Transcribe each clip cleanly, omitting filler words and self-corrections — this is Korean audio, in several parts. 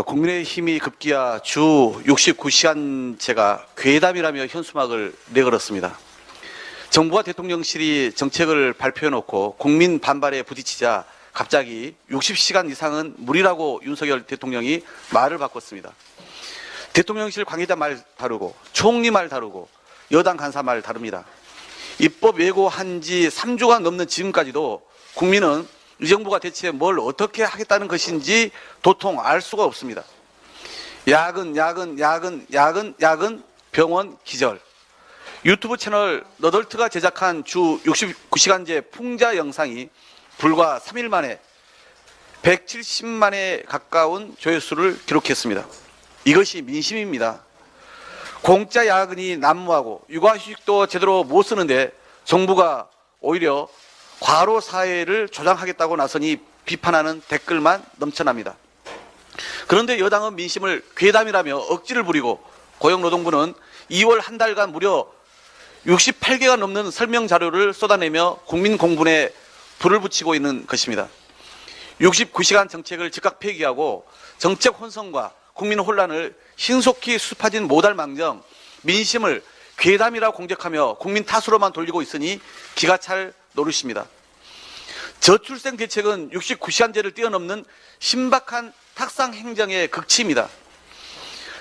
국민의힘이 급기야 주 69시간제가 괴담이라며 현수막을 내걸었습니다. 정부와 대통령실이 정책을 발표해놓고 국민 반발에 부딪히자 갑자기 60시간 이상은 무리라고 윤석열 대통령이 말을 바꿨습니다. 대통령실 관계자 말 다르고 총리 말 다르고 여당 간사 말 다릅니다. 입법 예고한 지 3주가 넘는 지금까지도 국민은 이 정부가 대체 뭘 어떻게 하겠다는 것인지 도통 알 수가 없습니다. 야근, 병원 기절. 유튜브 채널 너덜트가 제작한 주 69시간제 풍자 영상이 불과 3일 만에 170만에 가까운 조회수를 기록했습니다. 이것이 민심입니다. 공짜 야근이 난무하고 육아휴직도 제대로 못 쓰는데 정부가 오히려 과로 사회를 조장하겠다고 나서니 비판하는 댓글만 넘쳐납니다. 그런데 여당은 민심을 괴담이라며 억지를 부리고 고용노동부는 2월 한 달간 무려 68개가 넘는 설명 자료를 쏟아내며 국민 공분에 불을 붙이고 있는 것입니다. 69시간 정책을 즉각 폐기하고 정책 혼선과 국민 혼란을 신속히 수습하진 못할 망정 민심을 괴담이라 공격하며 국민 탓으로만 돌리고 있으니 기가 찰 노릇입니다. 저출생 대책은 69시간제를 뛰어넘는 신박한 탁상 행정의 극치입니다.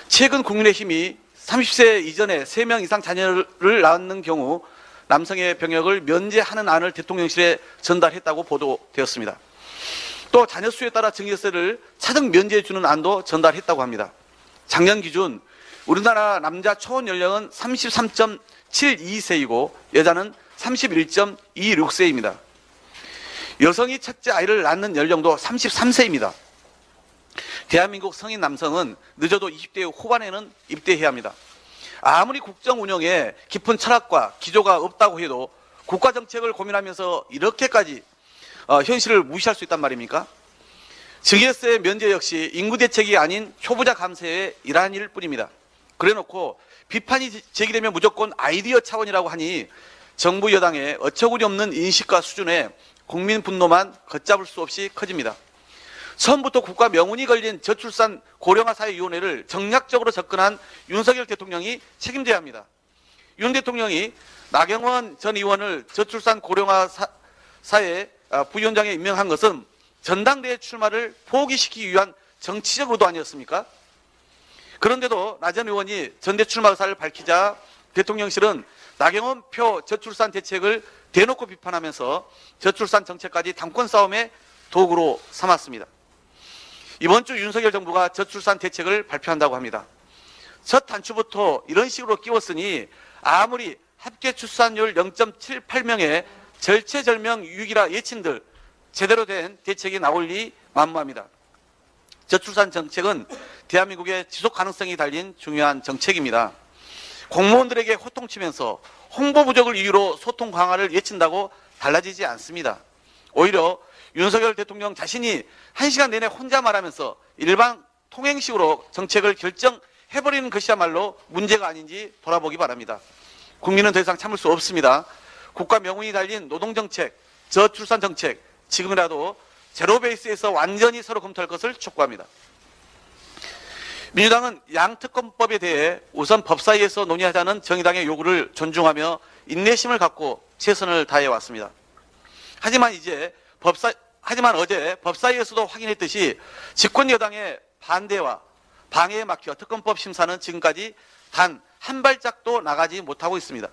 최근 국민의힘이 30세 이전에 3명 이상 자녀를 낳는 경우 남성의 병역을 면제하는 안을 대통령실에 전달했다고 보도되었습니다. 또 자녀 수에 따라 증여세를 차등 면제해 주는 안도 전달했다고 합니다. 작년 기준 우리나라 남자 초혼 연령은 33.72세이고 여자는 31.26세입니다. 여성이 첫째 아이를 낳는 연령도 33세입니다. 대한민국 성인 남성은 늦어도 20대 후반에는 입대해야 합니다. 아무리 국정 운영에 깊은 철학과 기조가 없다고 해도 국가 정책을 고민하면서 이렇게까지 현실을 무시할 수 있단 말입니까? 증여세 면제 역시 인구 대책이 아닌 효부자 감세의 일환일 뿐입니다. 그래놓고 비판이 제기되면 무조건 아이디어 차원이라고 하니 정부 여당의 어처구니 없는 인식과 수준에 국민 분노만 걷잡을 수 없이 커집니다. 처음부터 국가 명운이 걸린 저출산 고령화 사회위원회를 정략적으로 접근한 윤석열 대통령이 책임져야 합니다. 윤 대통령이 나경원 전 의원을 저출산 고령화 사회 부위원장에 임명한 것은 전당대회 출마를 포기시키기 위한 정치적 의도 아니었습니까? 그런데도 나 전 의원이 전대 출마 의사를 밝히자 대통령실은 나경원 표 저출산 대책을 대놓고 비판하면서 저출산 정책까지 당권 싸움의 도구로 삼았습니다. 이번 주 윤석열 정부가 저출산 대책을 발표한다고 합니다. 첫 단추부터 이런 식으로 끼웠으니 아무리 합계 출산율 0.78명의 절체절명 위기라 예친들 제대로 된 대책이 나올 리 만무합니다. 저출산 정책은 대한민국의 지속 가능성이 달린 중요한 정책입니다. 공무원들에게 호통치면서 홍보 부족을 이유로 소통 강화를 예친다고 달라지지 않습니다. 오히려 윤석열 대통령 자신이 1시간 내내 혼자 말하면서 일반 통행식으로 정책을 결정해버리는 것이야말로 문제가 아닌지 돌아보기 바랍니다. 국민은 더 이상 참을 수 없습니다. 국가 명운이 달린 노동정책, 저출산 정책, 지금이라도 제로 베이스에서 완전히 서로 검토할 것을 촉구합니다. 민주당은 양특검법에 대해 우선 법사위에서 논의하자는 정의당의 요구를 존중하며 인내심을 갖고 최선을 다해왔습니다. 하지만 어제 법사위에서도 확인했듯이 집권 여당의 반대와 방해에 막혀 특검법 심사는 지금까지 단 한 발짝도 나가지 못하고 있습니다.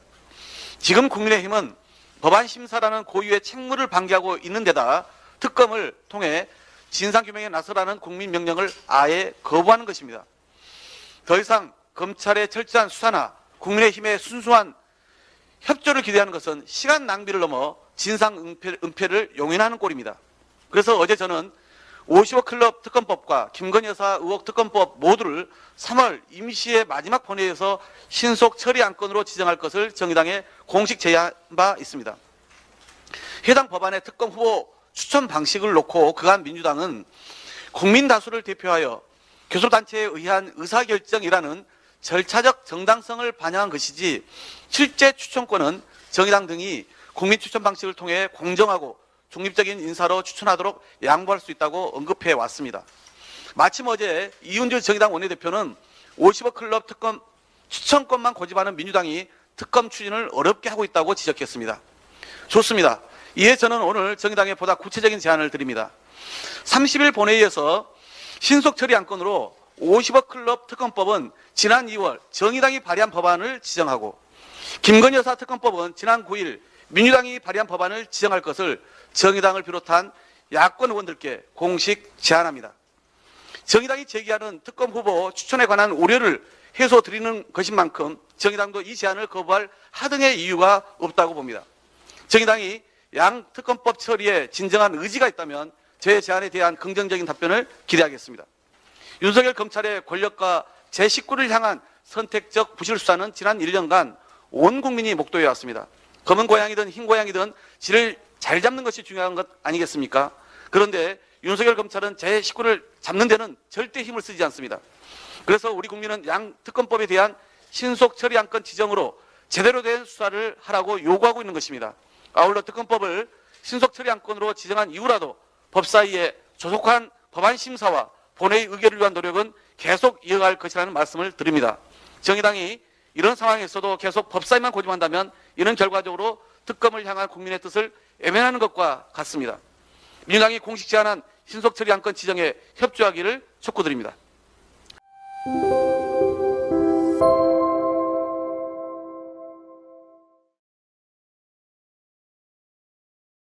지금 국민의힘은 법안 심사라는 고유의 책무를 방기하고 있는 데다 특검을 통해 진상규명에 나서라는 국민 명령을 아예 거부하는 것입니다. 더 이상 검찰의 철저한 수사나 국민의힘의 순수한 협조를 기대하는 것은 시간 낭비를 넘어 진상 은폐를 용인하는 꼴입니다. 그래서 어제 저는 55클럽 특검법과 김건희 여사 의혹 특검법 모두를 3월 임시의 마지막 본회의에서 신속 처리 안건으로 지정할 것을 정의당에 공식 제의한 바 있습니다. 해당 법안의 특검 후보 추천 방식을 놓고 그간 민주당은 국민 다수를 대표하여 교섭단체에 의한 의사결정이라는 절차적 정당성을 반영한 것이지 실제 추천권은 정의당 등이 국민 추천 방식을 통해 공정하고 중립적인 인사로 추천하도록 양보할 수 있다고 언급해 왔습니다. 마침 어제 이윤주 정의당 원내대표는 50억 클럽 특검 추천권만 고집하는 민주당이 특검 추진을 어렵게 하고 있다고 지적했습니다. 좋습니다. 이에 저는 오늘 정의당에 보다 구체적인 제안을 드립니다. 30일 본회의에서 신속 처리 안건으로 50억 클럽 특검법은 지난 2월 정의당이 발의한 법안을 지정하고 김건희 여사 특검법은 지난 9일 민주당이 발의한 법안을 지정할 것을 정의당을 비롯한 야권 의원들께 공식 제안합니다. 정의당이 제기하는 특검 후보 추천에 관한 우려를 해소드리는 것인 만큼 정의당도 이 제안을 거부할 하등의 이유가 없다고 봅니다. 정의당이 양 특검법 처리에 진정한 의지가 있다면 제 제안에 대한 긍정적인 답변을 기대하겠습니다. 윤석열 검찰의 권력과 제19를 향한 선택적 부실 수사는 지난 1년간 온 국민이 목도해 왔습니다. 검은 고양이든 흰 고양이든 질을 잘 잡는 것이 중요한 것 아니겠습니까? 그런데 윤석열 검찰은 제19를 잡는 데는 절대 힘을 쓰지 않습니다. 그래서 우리 국민은 양 특검법에 대한 신속 처리 안건 지정으로 제대로 된 수사를 하라고 요구하고 있는 것입니다. 아울러 특검법을 신속 처리 안건으로 지정한 이후라도 법사위의 조속한 법안 심사와 본회의 의결을 위한 노력은 계속 이어갈 것이라는 말씀을 드립니다. 정의당이 이런 상황에서도 계속 법사위만 고집한다면 이는 결과적으로 특검을 향한 국민의 뜻을 애매하는 것과 같습니다. 민주당이 공식 제안한 신속 처리 안건 지정에 협조하기를 촉구드립니다.